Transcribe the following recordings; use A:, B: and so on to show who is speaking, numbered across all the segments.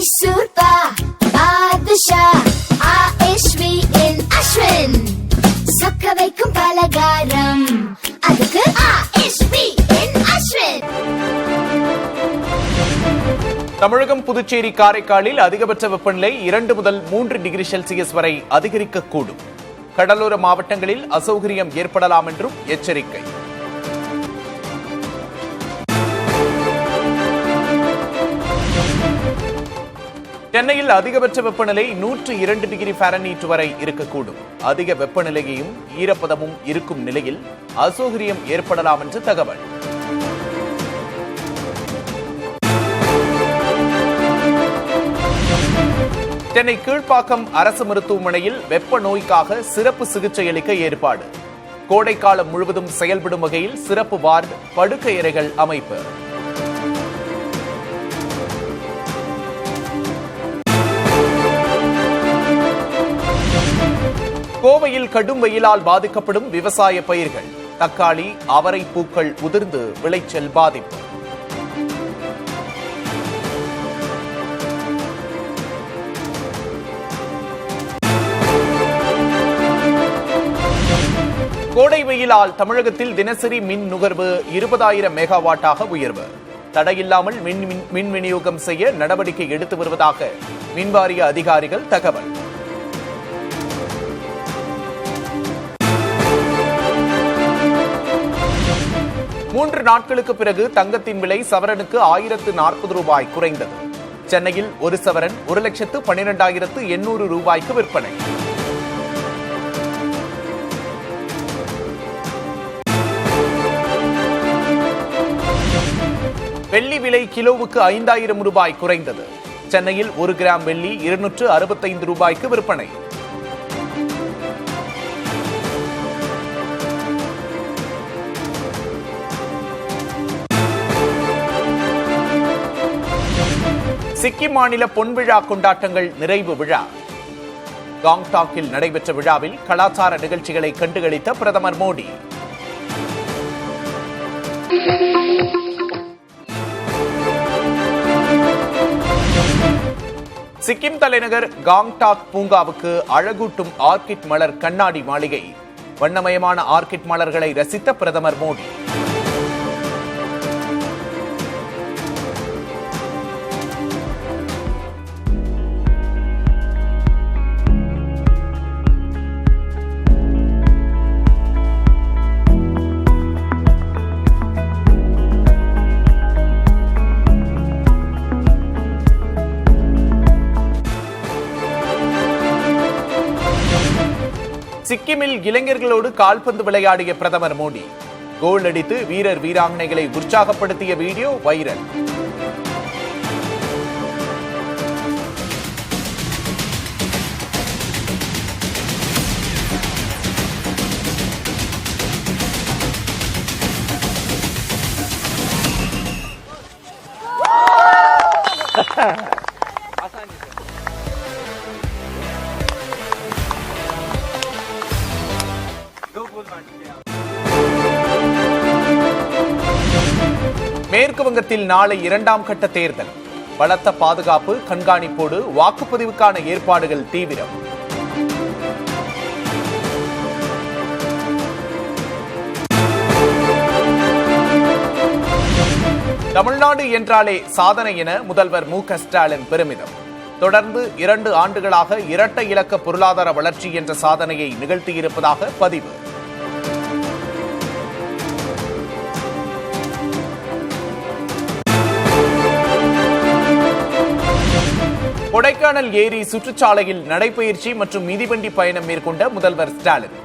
A: சூர்பா பாதுஷா ஆஷ்வி இன் அஸ்வின் சொக்க வைக்கும் பலகாரம் அதுக்கு ஆஷ்வி இன் அஸ்வின்.
B: தமிழகம், புதுச்சேரி, காரைக்காலில் அதிகபட்ச வெப்பநிலை 2 முதல் 3 டிகிரி செல்சியஸ் வரை அதிகரிக்கக்கூடும். கடலோர மாவட்டங்களில் அசௌகரியம் ஏற்படலாம் என்றும் எச்சரிக்கை. சென்னையில் அதிகபட்ச வெப்பநிலை 102 டிகிரி ஃபாரன்ஹீட் வரை இருக்கக்கூடும். அதிக வெப்பநிலையையும் ஈரப்பதமும் இருக்கும் நிலையில் அசௌகரியம் ஏற்படலாம் என்று தகவல். சென்னை கீழ்ப்பாக்கம் அரசு மருத்துவமனையில் வெப்ப நோய்க்காக சிறப்பு சிகிச்சை அளிக்க ஏற்பாடு. கோடைக்காலம் முழுவதும் செயல்படும் வகையில் சிறப்பு வார்டு, படுக்கை அறைகள் அமைப்பு. கோவையில் கடும் வெயிலால் பாதிக்கப்படும் விவசாய பயிர்கள். தக்காளி, அவரை பூக்கள் உதிர்ந்து விளைச்சல் பாதிப்பு. கோடை வெயிலால் தமிழகத்தில் தினசரி மின் நுகர்வு 20,000 மெகாவாட்டாக உயர்வு. தடையில்லாமல் மின் விநியோகம் செய்ய நடவடிக்கை எடுத்து வருவதாக மின்வாரிய அதிகாரிகள் தகவல். மூன்று நாட்களுக்கு பிறகு தங்கத்தின் விலை சவரனுக்கு 1040 ரூபாய் குறைந்தது. சென்னையில் ஒரு சவரன் 1,12,800 ரூபாய்க்கு விற்பனை. வெள்ளி விலை கிலோவுக்கு 5,000 ரூபாய் குறைந்தது. சென்னையில் 1 கிராம் வெள்ளி 265 ரூபாய்க்கு விற்பனை. சிக்கிம் மாநில பொன்விழா கொண்டாட்டங்கள் நிறைவு விழா. காங்டாக்கில் நடைபெற்ற விழாவில் கலாச்சார நிகழ்ச்சிகளை கண்டுகளித்த பிரதமர் மோடி. சிக்கிம் தலைநகர் காங்டாக் பூங்காவுக்கு அழகூட்டும் ஆர்கிட் மலர் கண்ணாடி மாளிகை. வண்ணமயமான ஆர்கிட் மலர்களை ரசித்த பிரதமர் மோடி. சிக்கிமில் இளைஞர்களோடு கால்பந்து விளையாடிய பிரதமர் மோடி. கோல் அடித்து வீரர் வீராங்கனைகளை உற்சாகப்படுத்திய வீடியோ வைரல். மேற்கு வங்கத்தில் நாளை 2ஆம் கட்ட தேர்தல். பலத்த பாதுகாப்பு கண்காணிப்போடு வாக்குப்பதிவுக்கான ஏற்பாடுகள் தீவிரம். தமிழ்நாடு என்றாலே சாதனை என முதல்வர் மு.க. ஸ்டாலின் பெருமிதம். தொடர்ந்து 2 ஆண்டுகளாக இரட்டை இலக்க பொருளாதார வளர்ச்சி என்ற சாதனையை நிகழ்த்தியிருப்பதாக பதிவு. கொடைக்கானல் ஏரி சுற்றுச்சாலையில் நடைபயிற்சி மற்றும் மிதிவண்டி பயணம் மேற்கொண்ட முதல்வர் ஸ்டாலின்.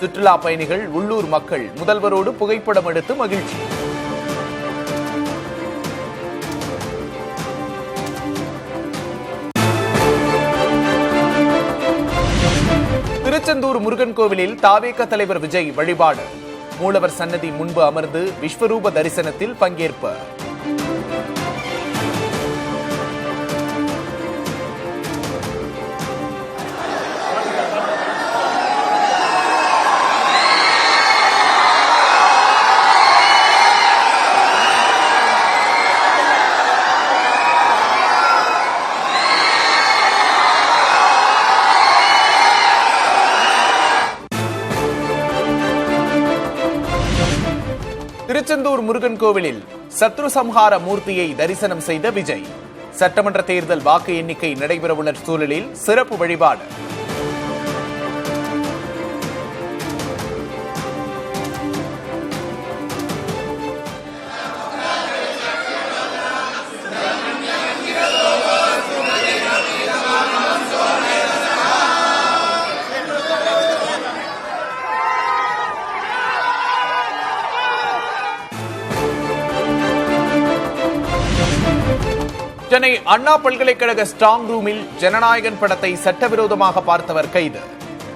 B: சுற்றுலா பயணிகள், உள்ளூர் மக்கள் முதல்வரோடு புகைப்படம் எடுத்து மகிழ்ச்சி. திருச்செந்தூர் முருகன் கோவிலில் தாவேக தலைவர் விஜய் வழிபாடு. மூலவர் சன்னதி முன்பு அமர்ந்து விஸ்வரூப தரிசனத்தில் பங்கேற்பு. திருச்செந்தூர் முருகன் கோவிலில் சத்ரு சம்ஹார மூர்த்தியை தரிசனம் செய்த விஜய். சட்டமன்ற தேர்தல் வாக்கு எண்ணிக்கை நடைபெறவுள்ள சூழலில் சிறப்பு வழிபாடு. சென்னை அண்ணா பல்கலைக்கழக ஸ்ட்ராங் ரூமில் ஜனநாயகன் படத்தை சட்டவிரோதமாக பார்த்தவர் கைது.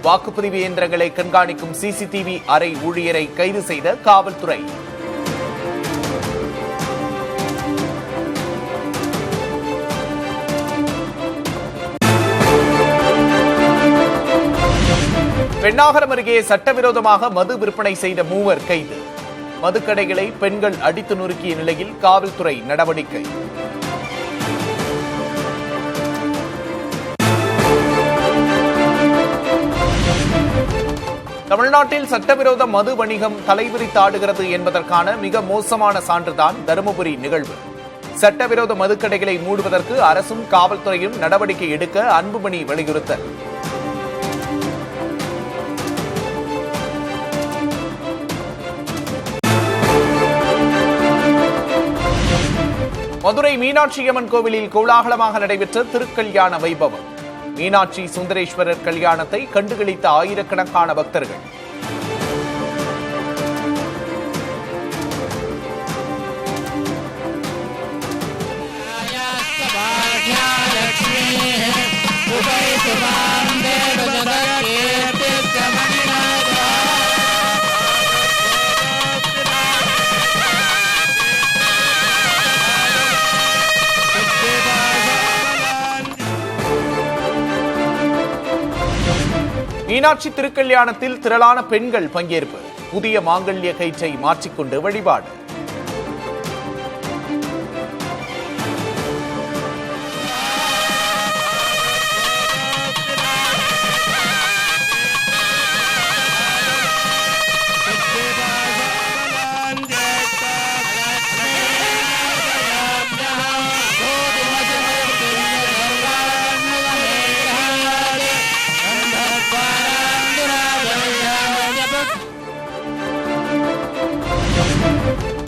B: வாக்குப்பதிவு இயந்திரங்களை கண்காணிக்கும் சிசிடிவி அறை ஊழியரை கைது செய்த காவல்துறை. பெண்ணாகரம் அருகே சட்டவிரோதமாக மது விற்பனை செய்த மூவர் கைது. மதுக்கடைகளை பெண்கள் அடித்து நொறுக்கிய நிலையில் காவல்துறை நடவடிக்கை. தமிழ்நாட்டில் சட்டவிரோத மது வணிகம் தலைவிரித்தாடுகிறது என்பதற்கான மிக மோசமான சான்றுதான் தருமபுரி நிகழ்வு. சட்டவிரோத மதுக்கடைகளை மூடுவதற்கு அரசும் காவல்துறையும் நடவடிக்கை எடுக்க அன்புமணி வலியுறுத்தல். மதுரை மீனாட்சியம்மன் கோவிலில் கோலாகலமாக நடைபெற்ற திருக்கல்யாண வைபவம். மீனாட்சி சுந்தரேஸ்வரர் கல்யாணத்தை கண்டுகளித்த ஆயிரக்கணக்கான பக்தர்கள். மீனாட்சி திருக்கல்யாணத்தில் திரளான பெண்கள் பங்கேற்பு. புதிய மாங்கல்ய கயிற்றை மாற்றிக்கொண்டு வழிபாடு.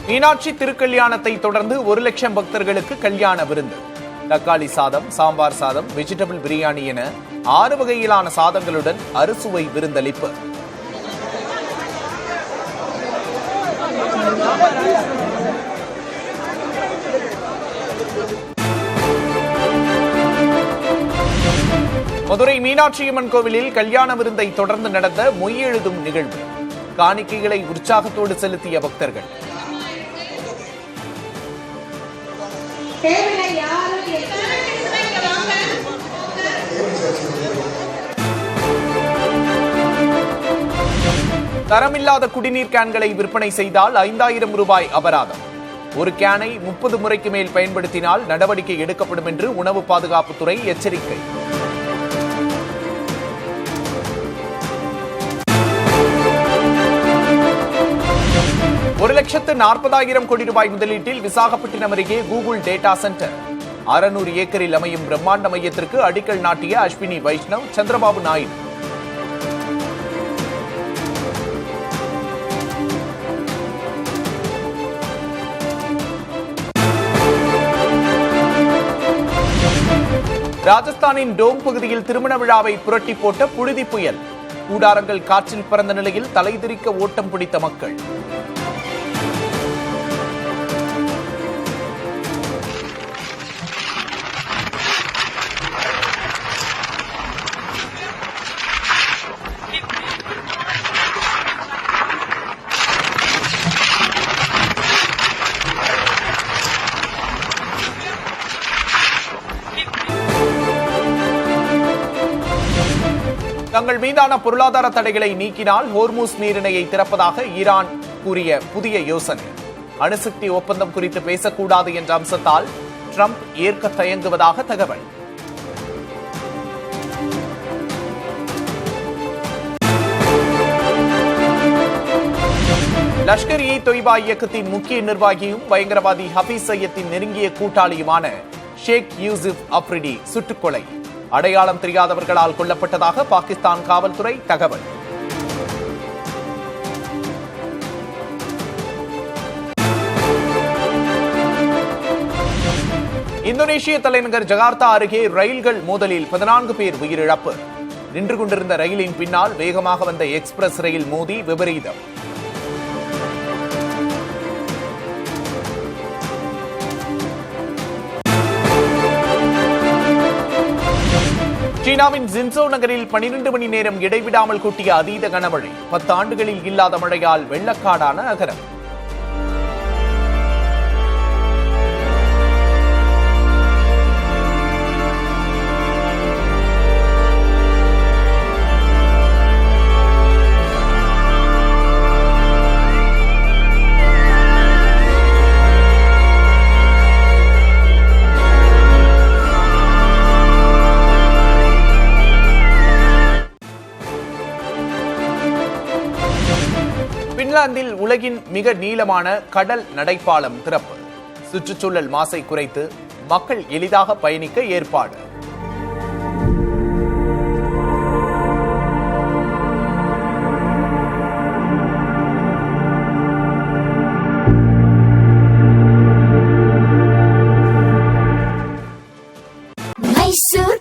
B: மீனாட்சி திருக்கல்யாணத்தை தொடர்ந்து 1 லட்சம் பக்தர்களுக்கு கல்யாண விருந்து. தக்காளி சாதம், சாம்பார் சாதம், வெஜிடபிள் பிரியாணி என 6 வகையிலான சாதங்களுடன் அறுசுவை விருந்தளிப்பு. மதுரை மீனாட்சியம்மன் கோவிலில் கல்யாண விருந்தை தொடர்ந்து நடந்த மொய் எழுதும் நிகழ்வு. காணிக்கைகளை உற்சாகத்தோடு செலுத்திய பக்தர்கள். தரமில்லாத குடிநீர் கேன்களை விற்பனை செய்தால் 5000 ரூபாய் அபராதம். ஒரு கேனை 30 முறைக்கு மேல் பயன்படுத்தினால் நடவடிக்கை எடுக்கப்படும் என்று உணவு பாதுகாப்புத்துறை எச்சரிக்கை. ₹1,40,000 கோடி முதலீட்டில் விசாகப்பட்டினம் அருகே கூகுள் டேட்டா சென்டர். 600 ஏக்கரில் அமையும் பிரம்மாண்ட மையத்திற்கு அடிக்கல் நாட்டிய அஸ்வினி வைஷ்ணவ், சந்திரபாபு நாயுடு. ராஜஸ்தானின் டோங் பகுதியில் திருமண விழாவை புரட்டி போட்ட புழுதி புயல். கூடாரங்கள் காற்றில் பறந்த நிலையில் தலைதிரிக்க ஓட்டம் பிடித்த மக்கள். தங்கள் மீதான பொருளாதார தடைகளை நீக்கினால் ஹோர்மூஸ் நீரிணையை திறப்பதாக ஈரான் கூறிய புதிய யோசனை. அணுசக்தி ஒப்பந்தம் குறித்து பேசக்கூடாது என்ற அம்சத்தால் ட்ரம்ப் ஏற்க தயங்குவதாக தகவல். லஷ்கர்-இ-தொய்பா இயக்கத்தின் முக்கிய நிர்வாகியும் பயங்கரவாதி ஹபீஸ் சையத்தின் நெருங்கிய கூட்டாளியுமான ஷேக் யூசுப் அப்ரிடி சுட்டுக்கொலை. அடையாளம் தெரியாதவர்களால் கொல்லப்பட்டதாக பாகிஸ்தான் காவல்துறை தகவல். இந்தோனேஷிய தலைநகர் ஜகார்த்தா அருகே ரயில்கள் மோதலில் 14 பேர் உயிரிழப்பு. நின்று கொண்டிருந்த ரயிலின் பின்னால் வேகமாக வந்த எக்ஸ்பிரஸ் ரயில் மோதி விபரீதம். சீனாவின் ஜின்சோ நகரில் 12 மணி நேரம் இடைவிடாமல் கொட்டிய அதீத கனமழை. 10 ஆண்டுகளில் இல்லாத மழையால் வெள்ளக்காடான நகரம். பின்லாந்தில் உலகின் மிக நீளமான கடல் நடைபாலம் திறப்பு. சுற்றுச்சூழல் மாசை குறைத்து மக்கள் எளிதாக பயணிக்க ஏற்பாடு.
A: மைசூர்